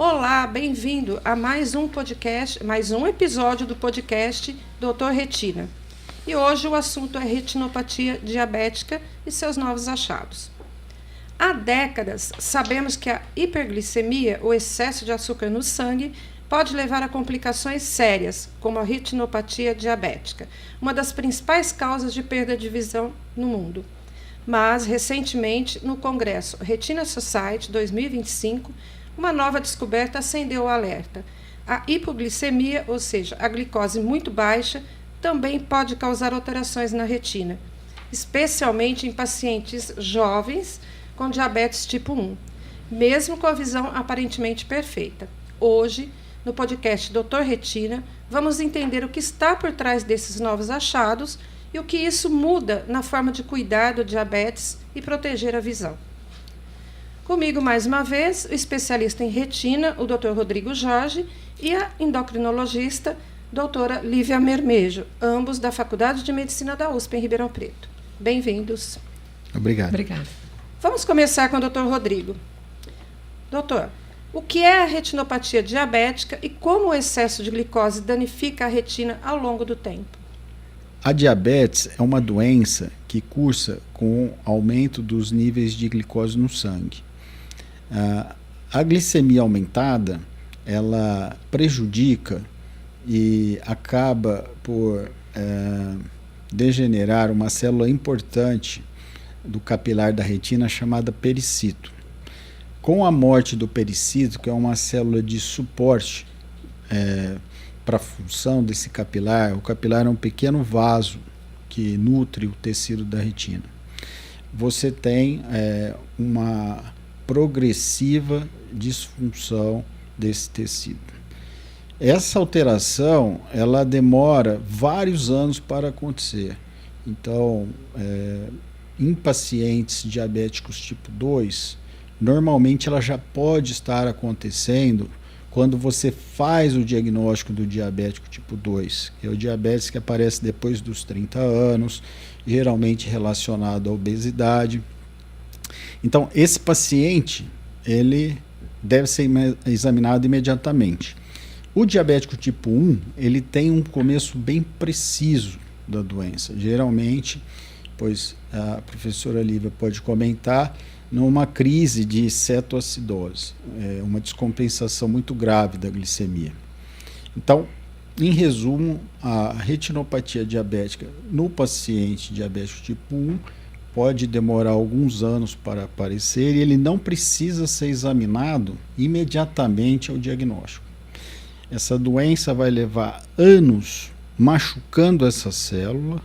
Olá, bem-vindo a mais um podcast, mais um episódio do podcast Doutor Retina. E hoje o assunto é retinopatia diabética e seus novos achados. Há décadas, sabemos que a hiperglicemia, o excesso de açúcar no sangue, pode levar a complicações sérias, como a retinopatia diabética, uma das principais causas de perda de visão no mundo. Mas, recentemente, no Congresso Retina Society 2025, uma nova descoberta acendeu o alerta. A hipoglicemia, ou seja, a glicose muito baixa, também pode causar alterações na retina, especialmente em pacientes jovens com diabetes tipo 1, mesmo com a visão aparentemente perfeita. Hoje, no podcast Doutor Retina, vamos entender o que está por trás desses novos achados e o que isso muda na forma de cuidar do diabetes e proteger a visão. Comigo, mais uma vez, o especialista em retina, o Dr. Rodrigo Jorge, e a endocrinologista, doutora Lívia Mermejo, ambos da Faculdade de Medicina da USP, em Ribeirão Preto. Bem-vindos. Obrigado. Obrigada. Vamos começar com o Dr. Rodrigo. Doutor, o que é a retinopatia diabética e como o excesso de glicose danifica a retina ao longo do tempo? A diabetes é uma doença que cursa com aumento dos níveis de glicose no sangue. A glicemia aumentada, ela prejudica e acaba por degenerar uma célula importante do capilar da retina chamada pericito. Com a morte do pericito, que é uma célula de suporte para a função desse capilar, o capilar é um pequeno vaso que nutre o tecido da retina. Você tem uma progressiva disfunção desse tecido. Essa alteração, ela demora vários anos para acontecer. Então, em pacientes diabéticos tipo 2, normalmente ela já pode estar acontecendo quando você faz o diagnóstico do diabético tipo 2, que é o diabetes que aparece depois dos 30 anos, geralmente relacionado à obesidade. Então, esse paciente, ele deve ser examinado imediatamente. O diabético tipo 1, ele tem um começo bem preciso da doença. Geralmente, pois a professora Lívia pode comentar, numa crise de cetoacidose, uma descompensação muito grave da glicemia. Então, em resumo, a retinopatia diabética no paciente diabético tipo 1 pode demorar alguns anos para aparecer e ele não precisa ser examinado imediatamente ao diagnóstico. Essa doença vai levar anos machucando essa célula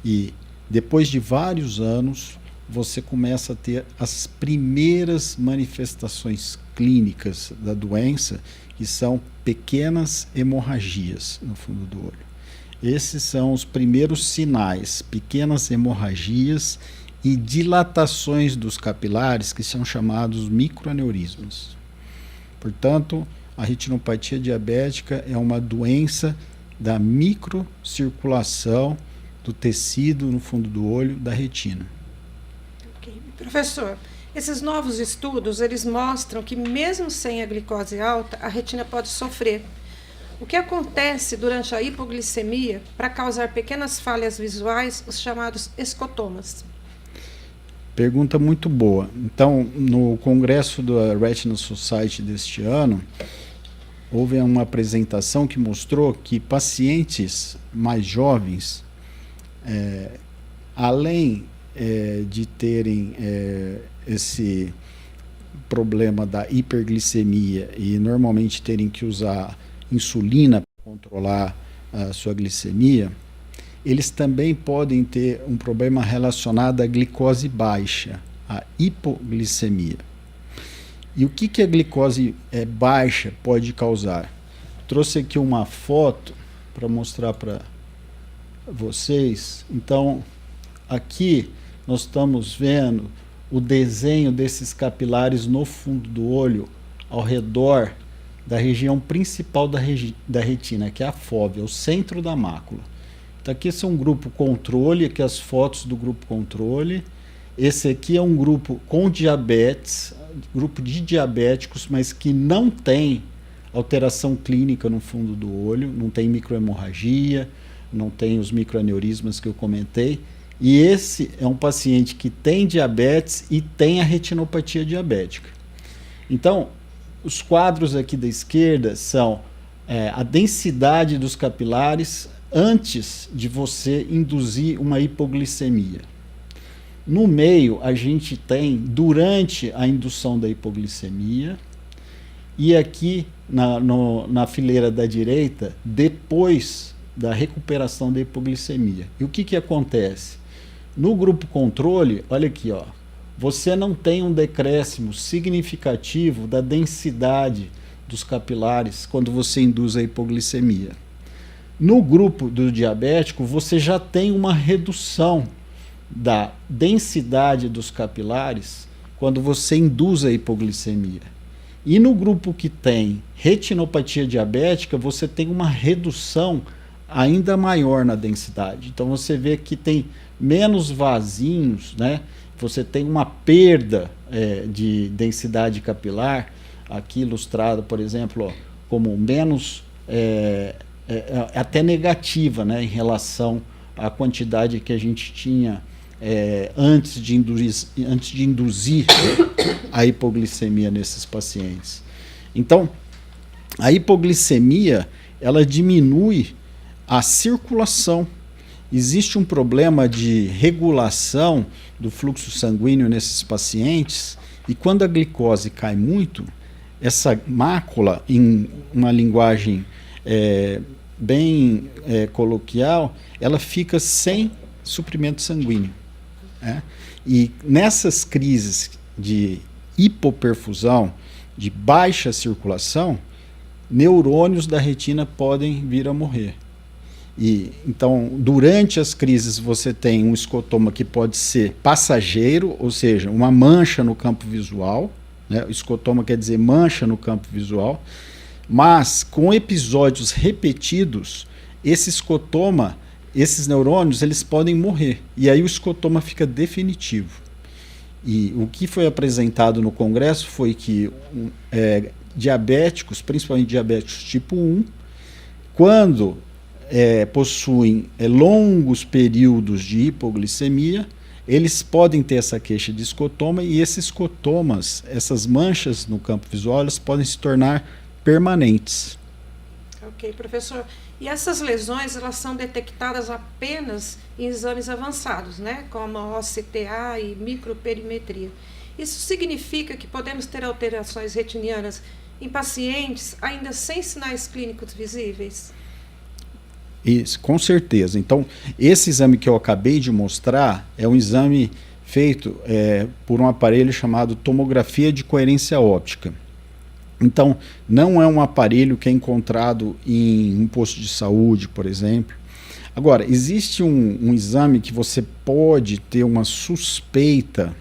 e, depois de vários anos, você começa a ter as primeiras manifestações clínicas da doença, que são pequenas hemorragias no fundo do olho. Esses são os primeiros sinais, pequenas hemorragias e dilatações dos capilares, que são chamados microaneurismas. Portanto, a retinopatia diabética é uma doença da microcirculação do tecido no fundo do olho da retina. Okay. Professor, esses novos estudos, eles mostram que mesmo sem a glicose alta, a retina pode sofrer. O que acontece durante a hipoglicemia para causar pequenas falhas visuais, os chamados escotomas? Pergunta muito boa. Então, no congresso da Retina Society deste ano, houve uma apresentação que mostrou que pacientes mais jovens, além de terem esse problema da hiperglicemia e normalmente terem que usar insulina para controlar a sua glicemia, eles também podem ter um problema relacionado à glicose baixa, a hipoglicemia. E o que a glicose baixa pode causar? Trouxe aqui uma foto para mostrar para vocês. Então, aqui nós estamos vendo o desenho desses capilares no fundo do olho, ao redor da região principal da retina, que é a fóvea, o centro da mácula. Então aqui esse é um grupo controle, aqui as fotos do grupo controle. Esse aqui é um grupo com diabetes, grupo de diabéticos, mas que não tem alteração clínica no fundo do olho, não tem microhemorragia, não tem os microaneurismas que eu comentei. E esse é um paciente que tem diabetes e tem a retinopatia diabética. Então, os quadros aqui da esquerda são a densidade dos capilares antes de você induzir uma hipoglicemia. No meio, a gente tem durante a indução da hipoglicemia e aqui na fileira da direita, depois da recuperação da hipoglicemia. E o que acontece? No grupo controle, olha aqui, ó, você não tem um decréscimo significativo da densidade dos capilares quando você induz a hipoglicemia. No grupo do diabético, você já tem uma redução da densidade dos capilares quando você induz a hipoglicemia. E no grupo que tem retinopatia diabética, você tem uma redução ainda maior na densidade. Então você vê que tem menos vasinhos, né? Você tem uma perda de densidade capilar, aqui ilustrado, por exemplo, ó, como menos, até negativa, né, em relação à quantidade que a gente tinha antes de induzir a hipoglicemia nesses pacientes. Então, a hipoglicemia, ela diminui a circulação. Existe um problema de regulação do fluxo sanguíneo nesses pacientes, e quando a glicose cai muito, essa mácula, em uma linguagem bem coloquial, ela fica sem suprimento sanguíneo. E nessas crises de hipoperfusão, de baixa circulação, neurônios da retina podem vir a morrer. Então, durante as crises, você tem um escotoma que pode ser passageiro, ou seja, uma mancha no campo visual, né? O escotoma quer dizer mancha no campo visual, mas com episódios repetidos, esse escotoma, esses neurônios, eles podem morrer, e aí o escotoma fica definitivo. E o que foi apresentado no congresso foi que diabéticos, principalmente diabéticos tipo 1, quando possuem longos períodos de hipoglicemia, eles podem ter essa queixa de escotoma, e esses escotomas, essas manchas no campo visual, elas podem se tornar permanentes. Ok, professor. E essas lesões, elas são detectadas apenas em exames avançados, né? Como a OCTA e microperimetria. Isso significa que podemos ter alterações retinianas em pacientes ainda sem sinais clínicos visíveis? Isso, com certeza. Então, esse exame que eu acabei de mostrar é um exame feito por um aparelho chamado tomografia de coerência óptica. Então, não é um aparelho que é encontrado em um posto de saúde, por exemplo. Agora, existe um exame que você pode ter uma suspeita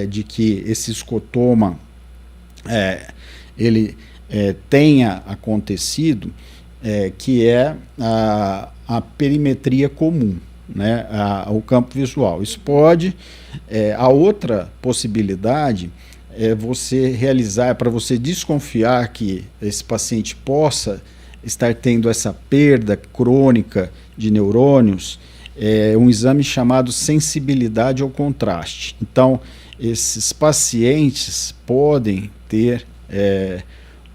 de que esse escotoma ele tenha acontecido, que é a perimetria comum, né, o campo visual. Isso pode. A outra possibilidade é você realizar, para você desconfiar que esse paciente possa estar tendo essa perda crônica de neurônios, um exame chamado sensibilidade ao contraste. Então, esses pacientes podem ter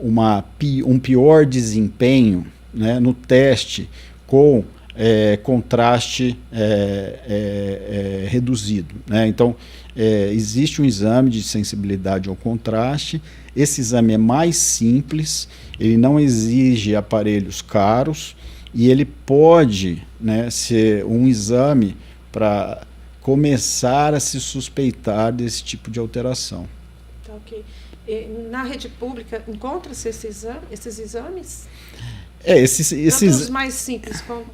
um pior desempenho, né, no teste com contraste reduzido, né? Então, existe um exame de sensibilidade ao contraste. Esse exame é mais simples, ele não exige aparelhos caros, e ele pode, né, ser um exame para começar a se suspeitar desse tipo de alteração. Tá, ok. Na rede pública, encontra-se esses exames? Tanto os mais simples como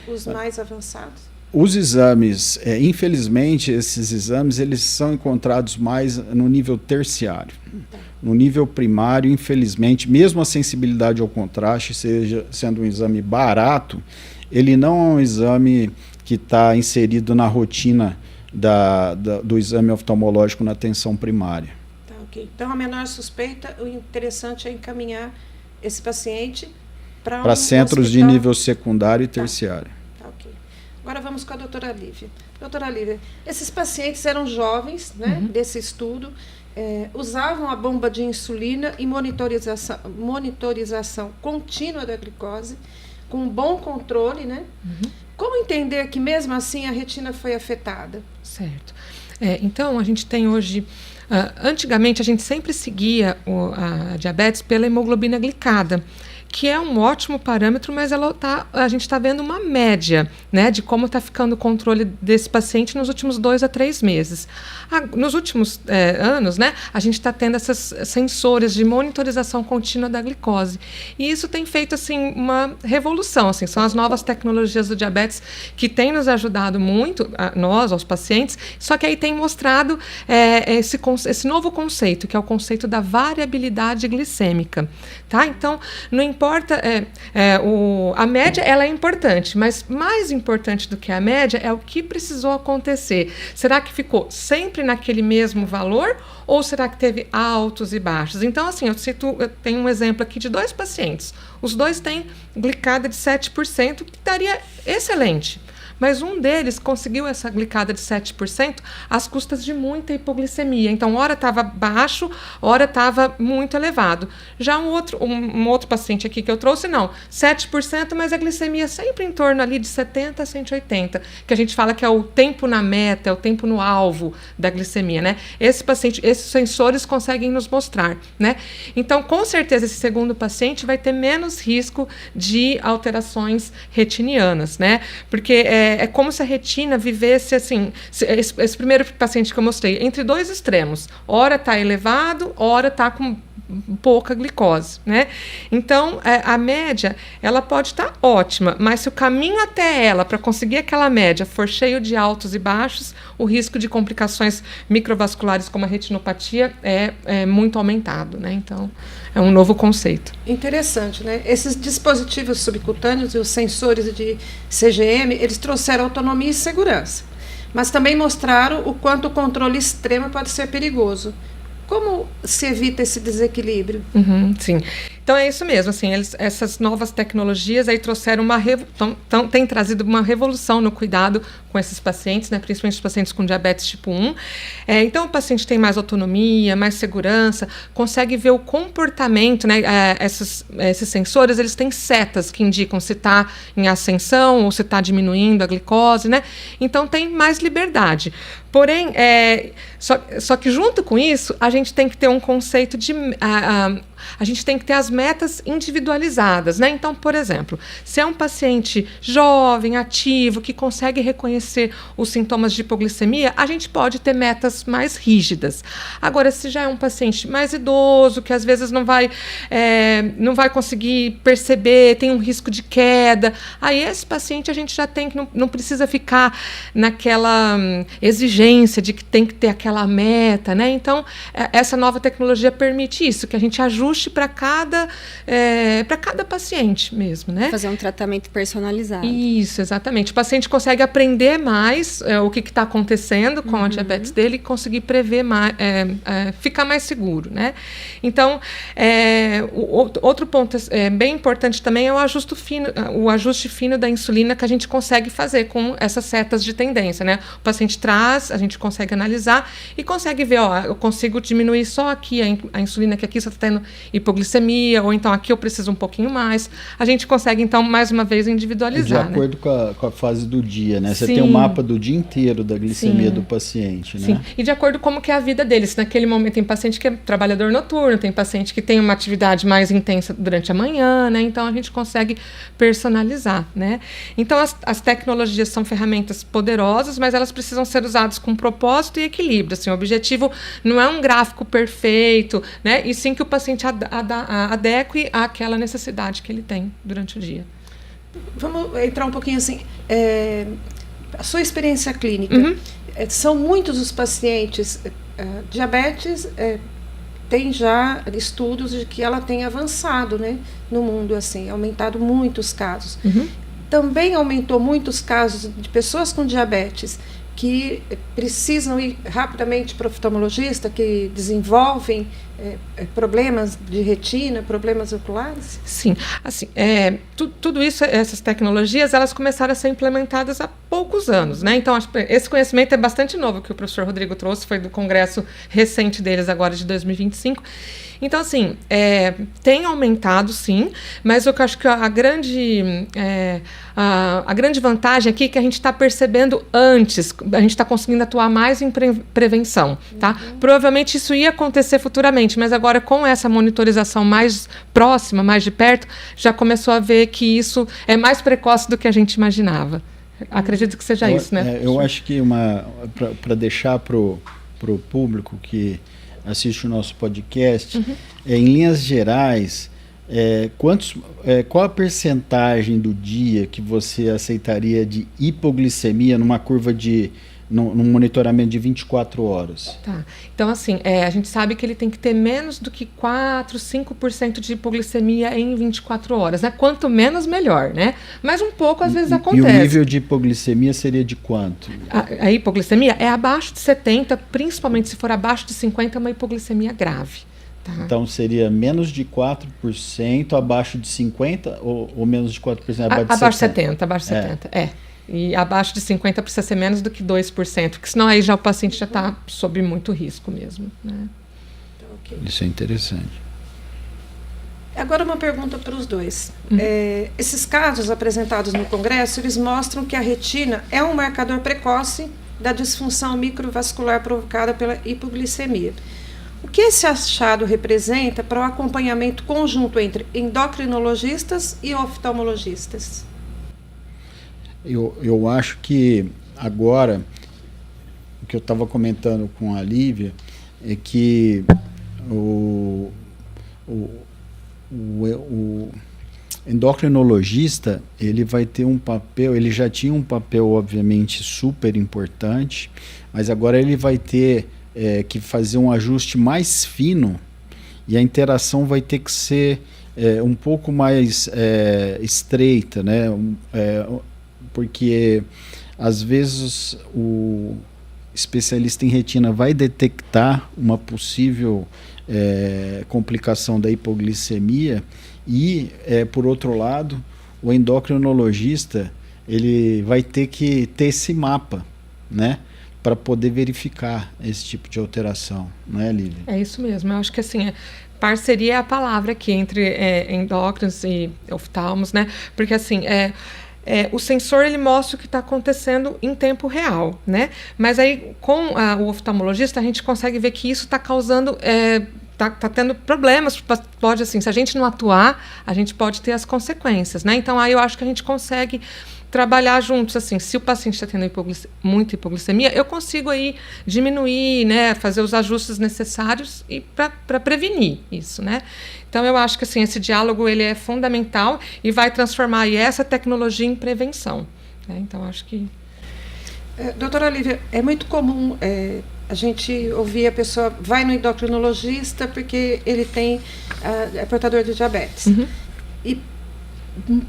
os mais avançados? Os exames, infelizmente, esses exames eles são encontrados mais no nível terciário. No nível primário, infelizmente, mesmo a sensibilidade ao contraste sendo um exame barato, ele não é um exame que está inserido na rotina do exame oftalmológico na atenção primária. Tá, Ok. Então, a menor suspeita, o interessante é encaminhar esse paciente para para centros de nível secundário e terciário. Tá, ok. Agora vamos com a doutora Lívia. Doutora Lívia, esses pacientes eram jovens, né, desse estudo, usavam a bomba de insulina e monitorização contínua da glicose, com um bom controle, né? Como entender que mesmo assim a retina foi afetada? Certo. Então, a gente tem hoje... antigamente, a gente sempre seguia a diabetes pela hemoglobina glicada, que é um ótimo parâmetro, mas a gente está vendo uma média, né, de como está ficando o controle desse paciente nos últimos 2 a 3 meses. Nos últimos anos, né, a gente está tendo esses sensores de monitorização contínua da glicose. E isso tem feito assim, uma revolução. Assim, são as novas tecnologias do diabetes que têm nos ajudado muito, nós, aos pacientes, só que aí tem mostrado esse novo conceito, que é o conceito da variabilidade glicêmica. Tá? Então, não importa, a média ela é importante, mas mais importante do que a média é o que precisou acontecer. Será que ficou sempre naquele mesmo valor ou será que teve altos e baixos? Então, assim, eu tenho um exemplo aqui de 2 pacientes. Os 2 têm glicada de 7%, que daria excelente. Mas um deles conseguiu essa glicada de 7% às custas de muita hipoglicemia. Então, ora estava baixo, ora estava muito elevado. Já um outro paciente aqui que eu trouxe, não, 7%, mas a glicemia sempre em torno ali de 70 a 180, que a gente fala que é o tempo na meta, é o tempo no alvo da glicemia, né? Esses sensores conseguem nos mostrar, né? Então, com certeza, esse segundo paciente vai ter menos risco de alterações retinianas, né? Porque é como se a retina vivesse assim, esse primeiro paciente que eu mostrei, entre 2 extremos. Ora está elevado, ora está com pouca glicose, né? Então, a média, ela pode estar ótima, mas se o caminho até ela, para conseguir aquela média, for cheio de altos e baixos, o risco de complicações microvasculares como a retinopatia é muito aumentado, né? Então, é um novo conceito. Interessante, né? Esses dispositivos subcutâneos e os sensores de CGM, eles trouxeram autonomia e segurança, mas também mostraram o quanto o controle extremo pode ser perigoso. Como se evita esse desequilíbrio? Sim. Então é isso mesmo, assim, essas novas tecnologias aí trouxeram têm trazido uma revolução no cuidado com esses pacientes, né, principalmente os pacientes com diabetes tipo 1. Então o paciente tem mais autonomia, mais segurança, consegue ver o comportamento, né, esses sensores, eles têm setas que indicam se está em ascensão ou se está diminuindo a glicose, né? Então tem mais liberdade. Porém, só que junto com isso, a gente tem que ter um conceito de... a gente tem que ter as metas individualizadas, né? Então, por exemplo, se é um paciente jovem, ativo, que consegue reconhecer os sintomas de hipoglicemia, a gente pode ter metas mais rígidas. Agora, se já é um paciente mais idoso, que às vezes não vai conseguir perceber, tem um risco de queda, aí esse paciente a gente já tem que não precisa ficar naquela exigência de que tem que ter aquela meta, né? Então, essa nova tecnologia permite isso, que a gente ajuste para cada paciente mesmo, né? Fazer um tratamento personalizado. Isso, exatamente. O paciente consegue aprender mais o que está acontecendo com a diabetes dele e conseguir prever mais, ficar mais seguro, né? Então, outro ponto bem importante também é o ajuste fino da insulina que a gente consegue fazer com essas setas de tendência, né? O paciente traz, a gente consegue analisar e consegue ver, eu consigo diminuir só aqui a insulina, que aqui só está tendo hipoglicemia, ou então aqui eu preciso um pouquinho mais. A gente consegue, então, mais uma vez, individualizar. De acordo com a fase do dia, né? Você Sim. tem um mapa do dia inteiro da glicemia do paciente, né? Sim, e de acordo com como que é a vida deles. Naquele momento tem paciente que é trabalhador noturno, tem paciente que tem uma atividade mais intensa durante a manhã, né? Então a gente consegue personalizar, né? Então as tecnologias são ferramentas poderosas, mas elas precisam ser usadas com propósito e equilíbrio. Assim, o objetivo não é um gráfico perfeito, né? E sim que o paciente adeque àquela necessidade que ele tem durante o dia. Vamos entrar um pouquinho assim, a sua experiência clínica. São muitos os pacientes diabetes, tem já estudos de que ela tem avançado, né, no mundo, assim, aumentado muitos casos. Também aumentou muitos casos de pessoas com diabetes que precisam ir rapidamente para o oftalmologista, que desenvolvem problemas de retina, problemas oculares? Sim, assim, tudo isso, essas tecnologias, elas começaram a ser implementadas há poucos anos, né? Então, esse conhecimento é bastante novo que o professor Rodrigo trouxe, foi do congresso recente deles agora de 2025. Então, assim, tem aumentado, sim, mas eu acho que a grande vantagem aqui é que a gente está percebendo antes, a gente está conseguindo atuar mais em prevenção, tá? Provavelmente isso ia acontecer futuramente, mas agora com essa monitorização mais próxima, mais de perto, já começou a ver que isso é mais precoce do que a gente imaginava. Acredito que seja isso, né? Eu acho que para deixar para o público que assiste o nosso podcast, em linhas gerais, qual a percentagem do dia que você aceitaria de hipoglicemia numa curva num monitoramento de 24 horas? Tá. Então, assim, a gente sabe que ele tem que ter menos do que 4, 5% de hipoglicemia em 24 horas, né? Quanto menos, melhor, né? Mas um pouco, às vezes, acontece. E o nível de hipoglicemia seria de quanto? A hipoglicemia é abaixo de 70, principalmente se for abaixo de 50, é uma hipoglicemia grave. Tá. Então, seria menos de 4%, abaixo de 50% ou menos de 4%? Abaixo de 70%, abaixo de 70%, E abaixo de 50% precisa ser menos do que 2%, porque senão aí já o paciente já está sob muito risco mesmo, né? Okay. Isso é interessante. Agora uma pergunta para os dois. Esses casos apresentados no Congresso, eles mostram que a retina é um marcador precoce da disfunção microvascular provocada pela hipoglicemia. O que esse achado representa para o acompanhamento conjunto entre endocrinologistas e oftalmologistas? Eu acho que agora, o que eu estava comentando com a Lívia, é que o endocrinologista, ele vai ter um papel, ele já tinha um papel obviamente super importante, mas agora ele vai ter que fazer um ajuste mais fino e a interação vai ter que ser um pouco mais estreita, né? Porque às vezes o especialista em retina vai detectar uma possível complicação da hipoglicemia e, por outro lado, o endocrinologista ele vai ter que ter esse mapa, né, para poder verificar esse tipo de alteração, não é, Lívia? É isso mesmo, eu acho que assim, parceria é a palavra aqui entre endócrinos e oftalmos, né, porque assim, o sensor ele mostra o que está acontecendo em tempo real, né? Mas aí com o oftalmologista a gente consegue ver que isso está causando, tá tendo problemas. Pode assim, se a gente não atuar, a gente pode ter as consequências, né? Então aí eu acho que a gente consegue trabalhar juntos, assim, se o paciente está tendo muita hipoglicemia, eu consigo aí diminuir, né, fazer os ajustes necessários e para prevenir isso, né? Então eu acho que assim, esse diálogo ele é fundamental e vai transformar aí essa tecnologia em prevenção, né? Então acho que... Doutora Lívia, é muito comum a gente ouvir a pessoa vai no endocrinologista porque ele é portador de diabetes. E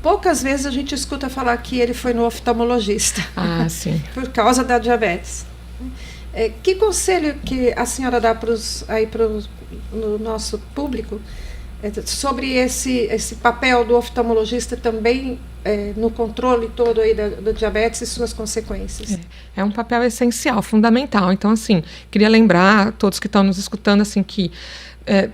poucas vezes a gente escuta falar que ele foi no oftalmologista. Sim. Por causa da diabetes. Que conselho que a senhora dá no nosso público sobre esse papel do oftalmologista também no controle todo aí da diabetes e suas consequências? É um papel essencial, fundamental. Então, assim, queria lembrar a todos que estão nos escutando assim, que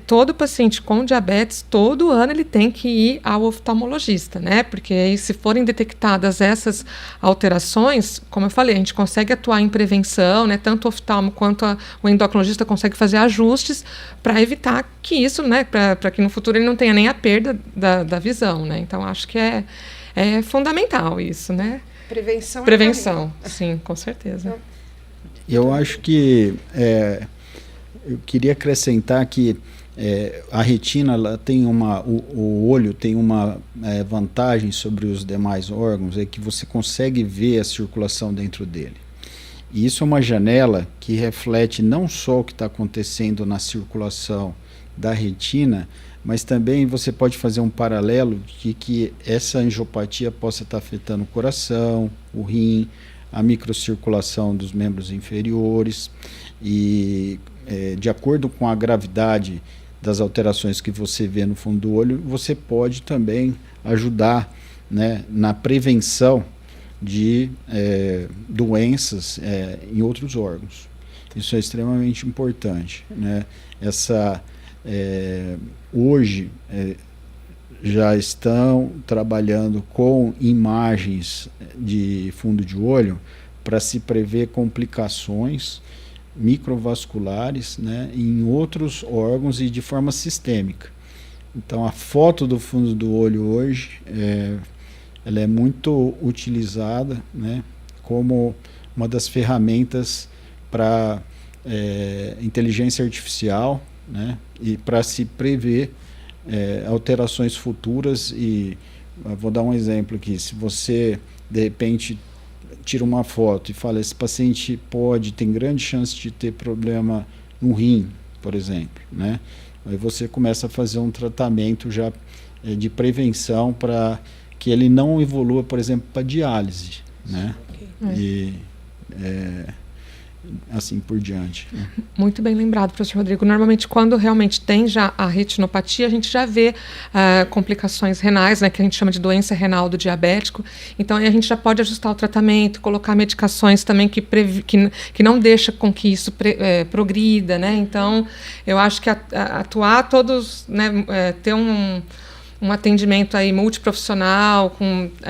todo paciente com diabetes, todo ano ele tem que ir ao oftalmologista, né? Porque aí, se forem detectadas essas alterações, como eu falei, a gente consegue atuar em prevenção, né? Tanto o oftalmo quanto o endocrinologista consegue fazer ajustes para evitar que isso, né? Para que no futuro ele não tenha nem a perda da visão, né? Então, acho que é fundamental isso, né? Prevenção, sim, com certeza. Eu acho que eu queria acrescentar que a retina ela tem o olho tem uma vantagem sobre os demais órgãos, é que você consegue ver a circulação dentro dele. E isso é uma janela que reflete não só o que está acontecendo na circulação da retina, mas também você pode fazer um paralelo de que essa angiopatia possa estar afetando o coração, o rim, a microcirculação dos membros inferiores e, de acordo com a gravidade das alterações que você vê no fundo do olho, você pode também ajudar, né, na prevenção de doenças em outros órgãos. Isso é extremamente importante, né? Hoje já estão trabalhando com imagens de fundo de olho para se prever complicações microvasculares, né, em outros órgãos e de forma sistêmica. Então a foto do fundo do olho hoje ela é muito utilizada, né, como uma das ferramentas para inteligência artificial, né, e para se prever alterações futuras. E vou dar um exemplo aqui: se você de repente tira uma foto e fala, esse paciente tem grande chance de ter problema no rim, por exemplo, né? Aí você começa a fazer um tratamento já de prevenção para que ele não evolua, por exemplo, para diálise, né? E assim por diante, né? Muito bem lembrado, professor Rodrigo. Normalmente, quando realmente tem já a retinopatia, a gente já vê complicações renais, né, que a gente chama de doença renal do diabético. Então, aí a gente já pode ajustar o tratamento, colocar medicações também que não deixa com que isso progrida, né? Então, eu acho que atuar todos, né, ter um atendimento aí multiprofissional,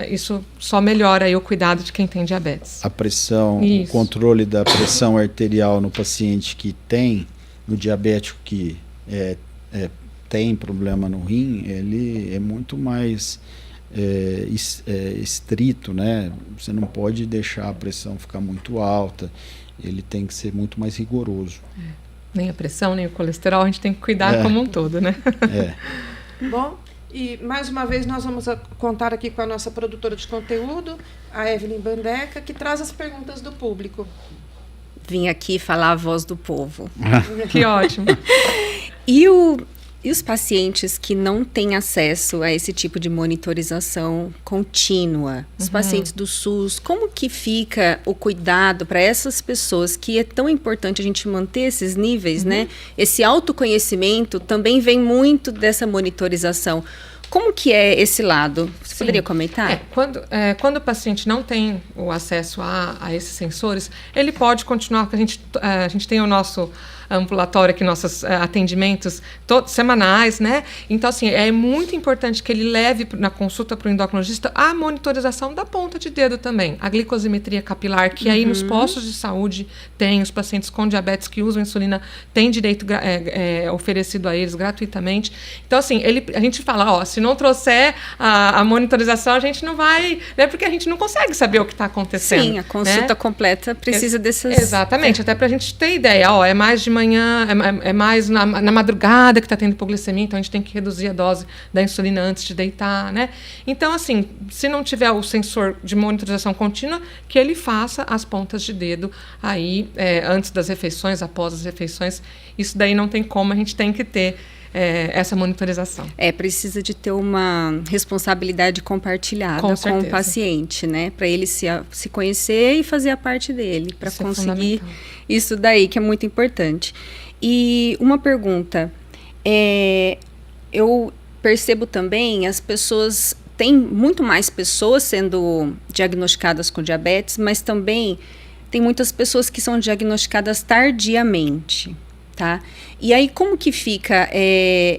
isso só melhora aí o cuidado de quem tem diabetes. A pressão, isso. O controle da pressão arterial no paciente que tem, no diabético que tem problema no rim, ele é muito mais estrito, né? Você não pode deixar a pressão ficar muito alta, ele tem que ser muito mais rigoroso. Nem a pressão, nem o colesterol, a gente tem que cuidar como um todo, né? Bom, e mais uma vez nós vamos contar aqui com a nossa produtora de conteúdo, a Evelyn Bandeca, que traz as perguntas do público. Vim aqui falar a voz do povo. Que ótimo. E os pacientes que não têm acesso a esse tipo de monitorização contínua, os pacientes do SUS, como que fica o cuidado para essas pessoas, que é tão importante a gente manter esses níveis, né? Esse autoconhecimento também vem muito dessa monitorização. Como que é esse lado? Você poderia comentar? Quando o paciente não tem o acesso a esses sensores, ele pode continuar, porque a gente tem o nosso ambulatório aqui, nossos atendimentos semanais, né? Então, assim, é muito importante que ele leve na consulta para o endocrinologista a monitorização da ponta de dedo também, a glicosimetria capilar, que aí nos postos de saúde tem, os pacientes com diabetes que usam insulina têm direito oferecido a eles gratuitamente. Então, assim, a gente fala, se não trouxer a monitorização, a gente não vai, né? Porque a gente não consegue saber o que está acontecendo. Sim, a consulta completa precisa dessas... Exatamente, até para a gente ter ideia, é mais de manhã, é mais na madrugada que está tendo hipoglicemia, então a gente tem que reduzir a dose da insulina antes de deitar, né? Então, assim, se não tiver o sensor de monitorização contínua, que ele faça as pontas de dedo aí, antes das refeições, após as refeições. Isso daí não tem como, a gente tem que ter essa monitorização. Precisa de ter uma responsabilidade compartilhada com o paciente, né? Para ele se conhecer e fazer a parte dele, para conseguir isso daí, que é muito importante. E uma pergunta, eu percebo também, as pessoas, tem muito mais pessoas sendo diagnosticadas com diabetes, mas também tem muitas pessoas que são diagnosticadas tardiamente. Tá? E aí, como que fica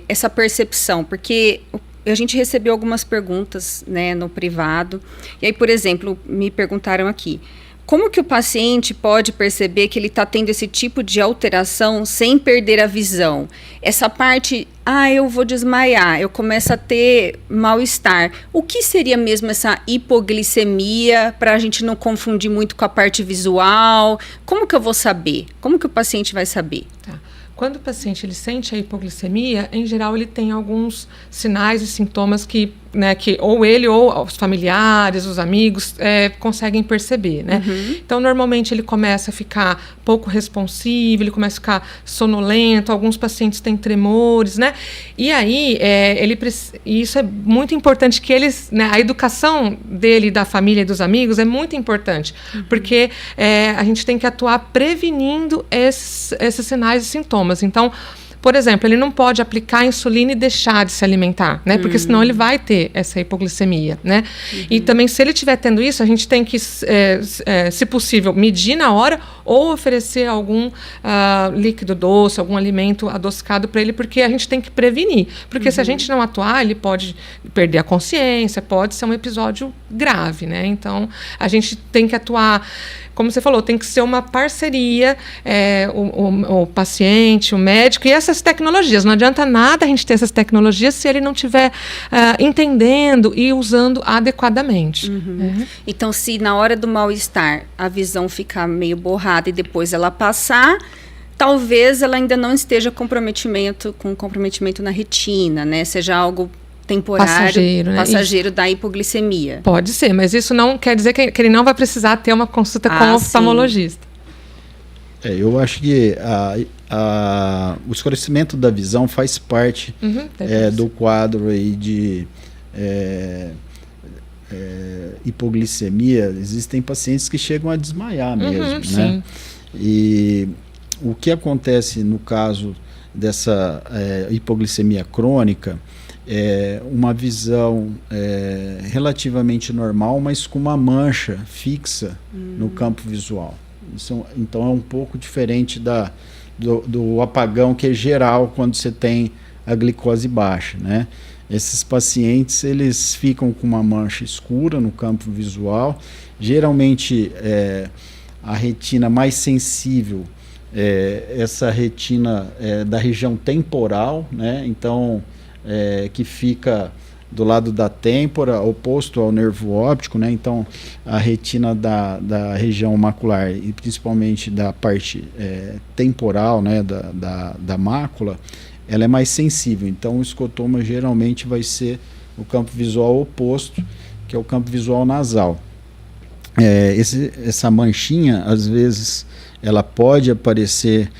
essa percepção? Porque a gente recebeu algumas perguntas, né, no privado. E aí, por exemplo, me perguntaram aqui, como que o paciente pode perceber que ele está tendo esse tipo de alteração sem perder a visão? Essa parte, eu vou desmaiar, eu começo a ter mal-estar. O que seria mesmo essa hipoglicemia, para a gente não confundir muito com a parte visual? Como que eu vou saber? Como que o paciente vai saber? Tá. Quando o paciente ele sente a hipoglicemia, em geral ele tem alguns sinais e sintomas que né, que ou ele ou os familiares, os amigos conseguem perceber, né? Então, normalmente ele começa a ficar pouco responsivo, ele começa a ficar sonolento, alguns pacientes têm tremores, né? E aí, isso é muito importante que eles, né, a educação dele, da família e dos amigos é muito importante, porque a gente tem que atuar prevenindo esses sinais e sintomas. Então, por exemplo, ele não pode aplicar insulina e deixar de se alimentar, né? Porque senão ele vai ter essa hipoglicemia, né? E também, se ele estiver tendo isso, a gente tem que, se possível, medir na hora ou oferecer algum líquido doce, algum alimento adocicado para ele, porque a gente tem que prevenir. Porque se a gente não atuar, ele pode perder a consciência, pode ser um episódio grave, né? Então, a gente tem que atuar, como você falou, tem que ser uma parceria, o paciente, o médico e essas tecnologias. Não adianta nada a gente ter essas tecnologias se ele não estiver entendendo e usando adequadamente. Então, se na hora do mal-estar a visão ficar meio borrada e depois ela passar, talvez ela ainda não esteja com comprometimento na retina, né? Seja algo temporário, passageiro, né? Da hipoglicemia. Pode ser, mas isso não quer dizer que ele não vai precisar ter uma consulta com o oftalmologista. Eu acho que o escurecimento da visão faz parte do quadro aí de hipoglicemia. Existem pacientes que chegam a desmaiar mesmo, né? Sim. E o que acontece no caso dessa hipoglicemia crônica é uma visão relativamente normal, mas com uma mancha fixa no campo visual. Então é um pouco diferente do apagão que é geral quando você tem a glicose baixa, né? Esses pacientes, eles ficam com uma mancha escura no campo visual. Geralmente a retina mais sensível essa retina da região temporal, né? Então que fica do lado da têmpora, oposto ao nervo óptico, né? Então a retina da região macular e principalmente da parte temporal, né? da mácula, ela é mais sensível. Então o escotoma geralmente vai ser o campo visual oposto, que é o campo visual nasal. Essa manchinha, às vezes, ela pode aparecer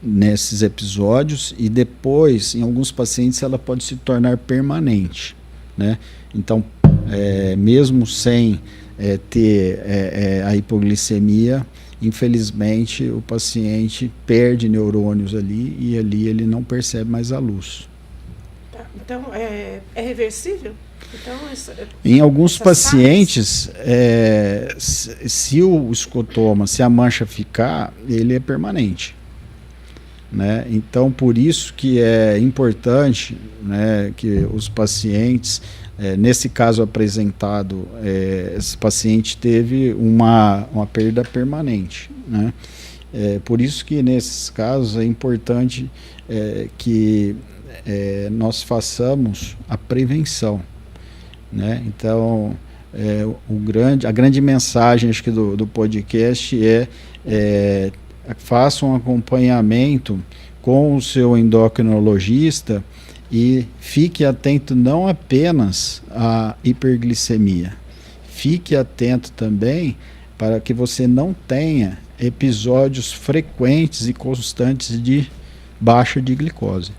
nesses episódios e depois, em alguns pacientes, ela pode se tornar permanente, né? Então, mesmo sem ter a hipoglicemia, infelizmente, o paciente perde neurônios ali e ali ele não percebe mais a luz. Tá. Então, é reversível? Então, em alguns pacientes, se o escotoma, se a mancha ficar, ele é permanente, né? Então, por isso que é importante, né, que os pacientes, nesse caso apresentado, esse paciente teve uma perda permanente, né? Por isso que nesses casos é importante que nós façamos a prevenção, né? Então, a grande mensagem, acho que do podcast faça um acompanhamento com o seu endocrinologista e fique atento não apenas à hiperglicemia, fique atento também para que você não tenha episódios frequentes e constantes de baixa de glicose.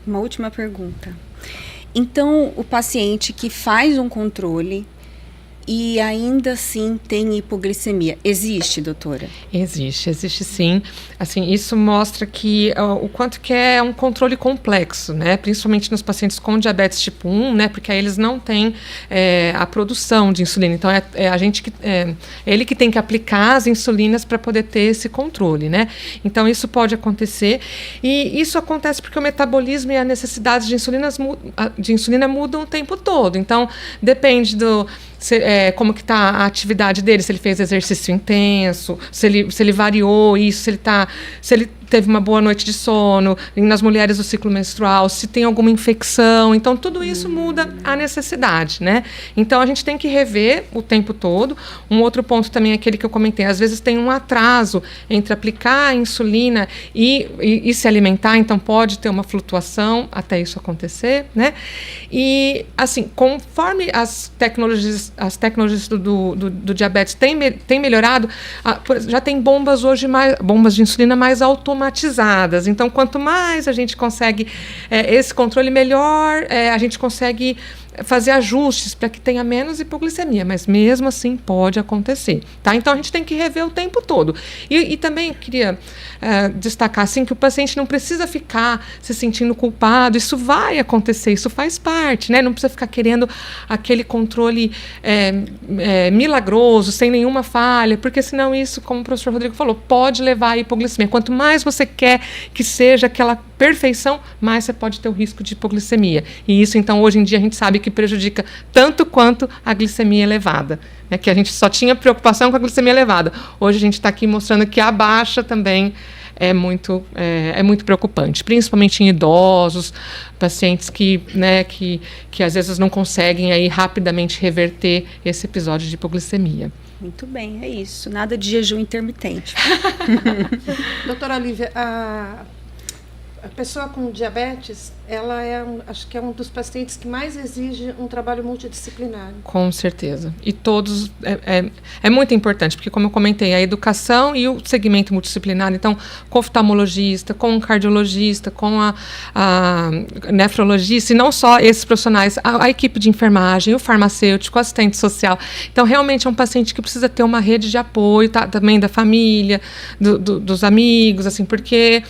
Uma última pergunta. Então, o paciente que faz um controle e ainda assim tem hipoglicemia, existe, doutora? Existe sim. Assim, isso mostra que o quanto que é um controle complexo, né? Principalmente nos pacientes com diabetes tipo 1, né? Porque aí eles não têm a produção de insulina. Então, ele que tem que aplicar as insulinas para poder ter esse controle, né? Então, isso pode acontecer. E isso acontece porque o metabolismo e a necessidade de insulina mudam o tempo todo. Então, depende como que está a atividade dele, se ele fez exercício intenso, se ele variou isso, se ele teve uma boa noite de sono, nas mulheres o ciclo menstrual, se tem alguma infecção. Então, tudo isso muda a necessidade, né? Então, a gente tem que rever o tempo todo. Um outro ponto também é aquele que eu comentei. Às vezes tem um atraso entre aplicar a insulina e se alimentar, então pode ter uma flutuação até isso acontecer, né? E, assim, conforme as tecnologias do diabetes têm melhorado, já tem bombas hoje, bombas de insulina mais automatizadas. Então, quanto mais a gente consegue esse controle, melhor a gente consegue fazer ajustes para que tenha menos hipoglicemia, mas mesmo assim pode acontecer, tá? Então a gente tem que rever o tempo todo. E também eu queria destacar assim, que o paciente não precisa ficar se sentindo culpado, isso vai acontecer, isso faz parte, né? Não precisa ficar querendo aquele controle milagroso, sem nenhuma falha, porque senão isso, como o professor Rodrigo falou, pode levar à hipoglicemia. Quanto mais você quer que seja aquela perfeição, mais você pode ter o risco de hipoglicemia. E isso, então, hoje em dia a gente sabe que prejudica tanto quanto a glicemia elevada, né? Que a gente só tinha preocupação com a glicemia elevada. Hoje a gente está aqui mostrando que a baixa também é muito preocupante, principalmente em idosos, pacientes que às vezes não conseguem aí rapidamente reverter esse episódio de hipoglicemia. Muito bem, é isso. Nada de jejum intermitente. Doutora Lívia, a pessoa com diabetes, ela acho que é um dos pacientes que mais exige um trabalho multidisciplinar. Com certeza. E todos, é muito importante, porque como eu comentei, a educação e o segmento multidisciplinar, então, com oftalmologista, com um cardiologista, com a nefrologista, e não só esses profissionais, a equipe de enfermagem, o farmacêutico, o assistente social. Então, realmente é um paciente que precisa ter uma rede de apoio, também da família, dos amigos, assim, porque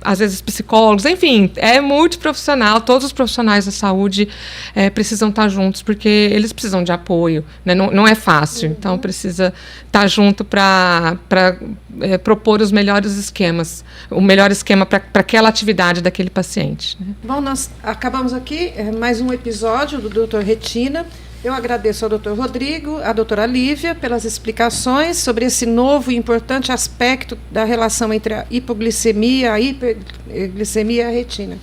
às vezes psicólogos, enfim, é multiprofissional, todos os profissionais da saúde precisam estar juntos, porque eles precisam de apoio, né? Não é fácil, então precisa estar junto para propor os melhores esquemas, o melhor esquema para aquela atividade daquele paciente, né? Bom, nós acabamos aqui mais um episódio do Dr. Retina. Eu agradeço ao Dr. Rodrigo, à doutora Lívia, pelas explicações sobre esse novo e importante aspecto da relação entre a hipoglicemia, a hiperglicemia e a retina.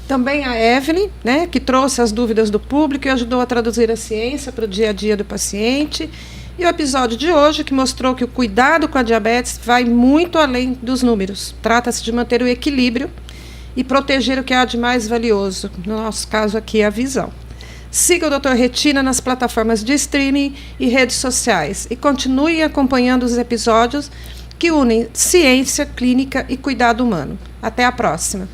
Também a Evelyn, né, que trouxe as dúvidas do público e ajudou a traduzir a ciência para o dia a dia do paciente. E o episódio de hoje, que mostrou que o cuidado com a diabetes vai muito além dos números. Trata-se de manter o equilíbrio e proteger o que há de mais valioso. No nosso caso aqui, a visão. Siga o Dr. Retina nas plataformas de streaming e redes sociais e continue acompanhando os episódios que unem ciência, clínica e cuidado humano. Até a próxima!